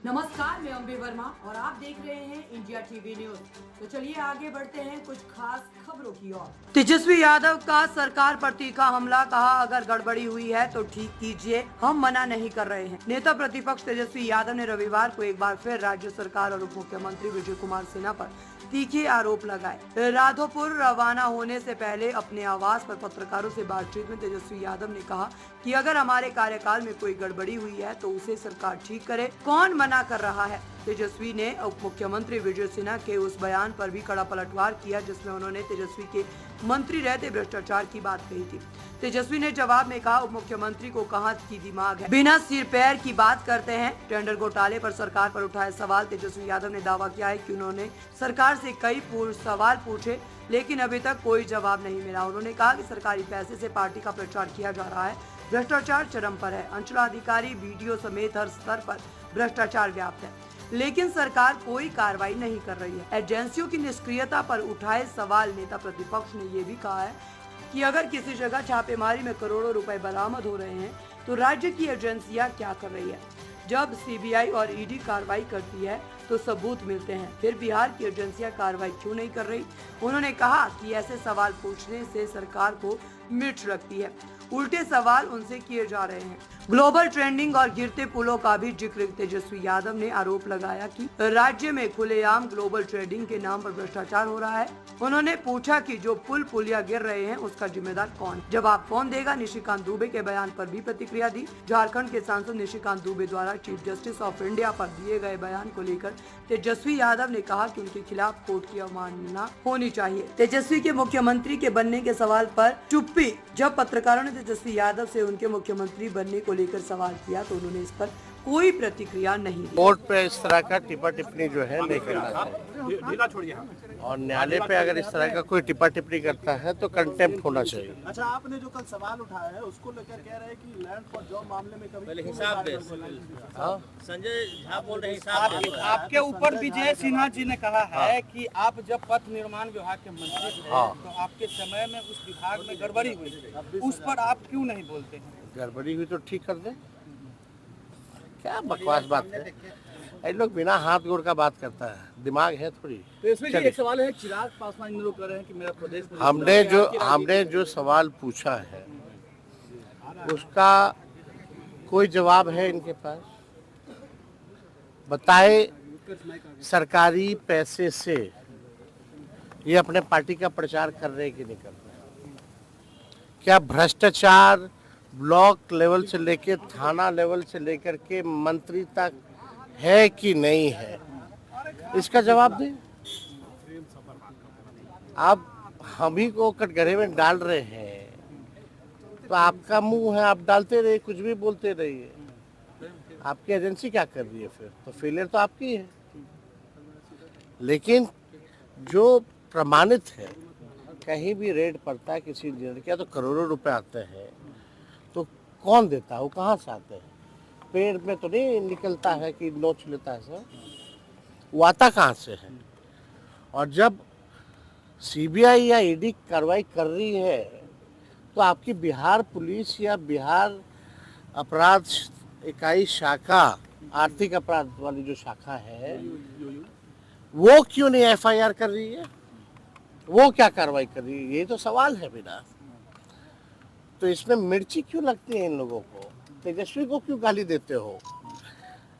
नमस्कार, मैं अंबे वर्मा और आप देख रहे हैं इंडिया टीवी न्यूज। तो चलिए आगे बढ़ते हैं कुछ खास खबरों की ओर। तेजस्वी यादव का सरकार पर तीखा हमला, कहा अगर गड़बड़ी हुई है तो ठीक कीजिए, हम मना नहीं कर रहे हैं। नेता प्रतिपक्ष तेजस्वी यादव ने रविवार को एक बार फिर राज्य सरकार और उप मुख्यमंत्री विजय कुमार सिन्हा पर तीखे आरोप लगाए। राधोपुर रवाना होने से पहले अपने आवास पर पत्रकारों से बातचीत में तेजस्वी यादव ने कहा कि अगर हमारे कार्यकाल में कोई गड़बड़ी हुई है तो उसे सरकार ठीक करे, कौन मना कर रहा है। तेजस्वी ने उप मुख्यमंत्री विजय सिन्हा के उस बयान पर भी कड़ा पलटवार किया जिसमें उन्होंने तेजस्वी के मंत्री रहते भ्रष्टाचार की बात कही थी। तेजस्वी ने जवाब में कहा, उप मुख्यमंत्री को कहाँ की दिमाग है, बिना सिर पैर की बात करते हैं। टेंडर घोटाले पर सरकार पर उठाए सवाल, तेजस्वी यादव ने दावा किया है कि उन्होंने सरकार से कई सवाल पूछे लेकिन अभी तक कोई जवाब नहीं मिला। उन्होंने कहा कि सरकारी पैसे से पार्टी का प्रचार किया जा रहा है, भ्रष्टाचार चरम पर है। अंचलाधिकारी बीडीओ समेत हर स्तर पर भ्रष्टाचार व्याप्त है लेकिन सरकार कोई कार्रवाई नहीं कर रही है। एजेंसियों की निष्क्रियता पर उठाए सवाल नेता प्रतिपक्ष ने ये भी कहा है कि अगर किसी जगह छापेमारी में करोड़ों रुपए बरामद हो रहे हैं तो राज्य की एजेंसियां क्या कर रही है। जब सीबीआई और ईडी कार्रवाई करती है तो सबूत मिलते हैं, फिर बिहार की एजेंसियां कार्रवाई क्यों नहीं कर रही। उन्होंने कहा कि ऐसे सवाल पूछने से सरकार को मिर्च लगती है, उल्टे सवाल उनसे किए जा रहे हैं। ग्लोबल ट्रेंडिंग और गिरते पुलों का भी जिक्र तेजस्वी यादव ने आरोप लगाया कि राज्य में खुलेआम ग्लोबल ट्रेडिंग के नाम पर भ्रष्टाचार हो रहा है। उन्होंने पूछा कि जो पुल पुलिया गिर रहे हैं उसका जिम्मेदार कौन, जवाब कौन देगा। निशिकांत दुबे के बयान पर भी प्रतिक्रिया दी। झारखंड के सांसद निशिकांत दुबे द्वारा चीफ जस्टिस ऑफ इंडिया पर दिए गए बयान को लेकर तेजस्वी यादव ने कहा कि उनके खिलाफ कोर्ट की अवमानना होनी चाहिए। तेजस्वी के मुख्यमंत्री के बनने के सवाल पर चुप्पी। जब पत्रकारों ने तेजस्वी यादव से उनके मुख्यमंत्री बनने को लेकर सवाल किया तो उन्होंने इस पर कोई प्रतिक्रिया नहीं दी। कोर्ट पे इस तरह का टिप्पा टिप्पणी जो है नहीं करना चाहिए और न्यायालय पे अगर इस तरह का कोई टिप्पा टिप्पणी करता है तो कंटेम्प्ट होना चाहिए। अच्छा, आपने जो कल सवाल उठाया है उसको लेकर कह रहे हैं कि लैंड फॉर जॉब मामले में कभी हिसाब दे। संजय झा बोल रहे हैं आपके ऊपर विजय सिन्हा जी ने कहा है कि आप जब पथ निर्माण विभाग के मंत्री थे तो आपके समय में उस विभाग में गड़बड़ी हुई, उस पर आप क्यों नहीं बोलते हैं? गड़बड़ी हुई तो ठीक कर दे, क्या बकवास बात है। ये लोग बिना हाथ गोड़ का बात करता है, दिमाग है थोड़ी। तो इसमें एक सवाल है, चिराग पासवान इन लोग कह रहे हैं कि मेरा प्रदेश में हमने जो सवाल पूछा है उसका कोई जवाब है इनके पास? बताए सरकारी पैसे से ये अपने पार्टी का प्रचार कर रहे हैं कि नहीं कर रहे? क्या भ्रष्टाचार ब्लॉक लेवल से लेकर थाना लेवल से लेकर के मंत्री तक है कि नहीं है, इसका जवाब दें। आप हम ही को कटघरे में डाल रहे हैं तो आपका मुंह है, आप डालते रहिए, कुछ भी बोलते रहिए। आपकी एजेंसी क्या कर रही है? फिर तो फेलियर तो आपकी है। लेकिन जो प्रमाणित है, कहीं भी रेड पड़ता है किसी इंजीनियर का तो करोड़ों रुपए आते हैं, तो कौन देता है? वो कहाँ से आते हैं? पेड़ में तो नहीं निकलता है कि नोच लेता है सर, वो आता कहाँ से है? और जब सीबीआई या ईडी कार्रवाई कर रही है तो आपकी बिहार पुलिस या बिहार अपराध इकाई शाखा, आर्थिक अपराध वाली जो शाखा है, वो क्यों नहीं एफआईआर कर रही है? वो क्या कार्रवाई कर रही है? ये तो सवाल है बिना। तो इसमें मिर्ची क्यों लगती है इन लोगों को? तेजस्वी को क्यों गाली देते हो?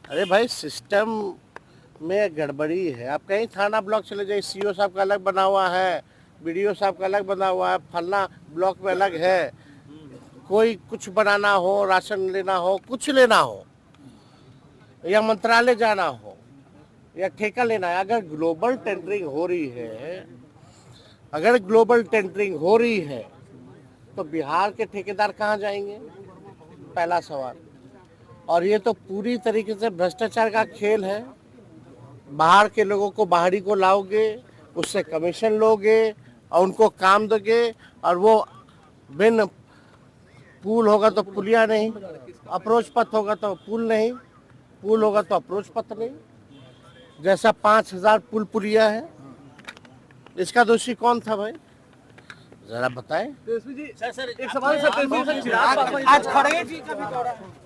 अरे भाई, सिस्टम में गड़बड़ी है। आप कहीं थाना ब्लॉक चले जाइए, सीओ साहब का अलग बना हुआ है, बीडीओ साहब का अलग बना हुआ है, फलना ब्लॉक में अलग है। कोई कुछ बनाना हो, राशन लेना हो, कुछ लेना हो, या मंत्रालय जाना हो, या ठेका लेना है, अगर ग्लोबल टेंडरिंग हो रही है, तो बिहार के ठेकेदार कहाँ जाएंगे? पहला सवाल। और ये तो पूरी तरीके से भ्रष्टाचार का खेल है। बाहर के लोगों को, बाहरी को लाओगे, उससे कमीशन लोगे और उनको काम दोगे, और वो बिन पुल होगा तो पुलिया नहीं, अप्रोच पथ होगा तो पुल नहीं, पुल होगा तो अप्रोच पथ नहीं। जैसा 5000 पुल पुलिया है, इसका दोषी कौन था भाई? जरा बताएं। तेजस्वी जी, सर एक सवाल सर, आज खड़गे जी का भी दौरा है।